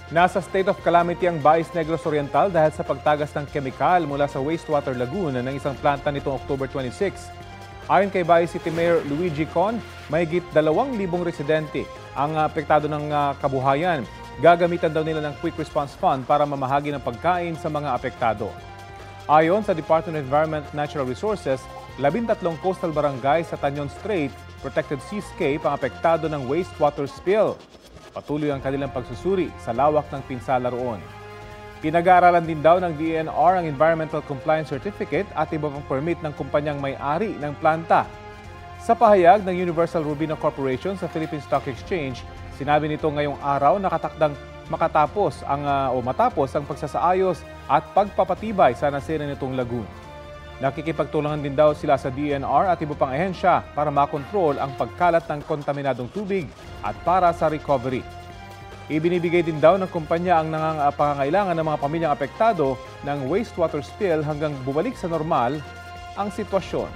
Nasa state of calamity ang Baez Negros Oriental dahil sa pagtagas ng kemikal mula sa wastewater lagoon ng isang planta nitong October 26. Ayon kay Baez City Mayor Luigi Con, mahigit 2,000 residente ang apektado ng kabuhayan. Gagamitan daw nila ng Quick Response Fund para mamahagi ng pagkain sa mga apektado. Ayon sa Department of Environment and Natural Resources, 13 coastal barangay sa Tanyon Strait, Protected Seascape ang apektado ng wastewater spill. Patuloy ang kanilang pagsusuri sa lawak ng pinsala roon. Pinag-aaralan din daw ng DENR ang Environmental Compliance Certificate at iba pang permit ng kumpanyang may-ari ng planta. Sa pahayag ng Universal Robina Corporation sa Philippine Stock Exchange, sinabi nito ngayong araw na nakatakdang matapos ang pagsasaayos at pagpapatibay sa nasira nitong lagoon. Nakikipagtulungan din daw sila sa DENR at iba pang ahensya para makontrol ang pagkalat ng kontaminadong tubig at para sa recovery. Ibinibigay din daw ng kumpanya ang pangangailangan ng mga pamilyang apektado ng wastewater spill hanggang bumalik sa normal ang sitwasyon.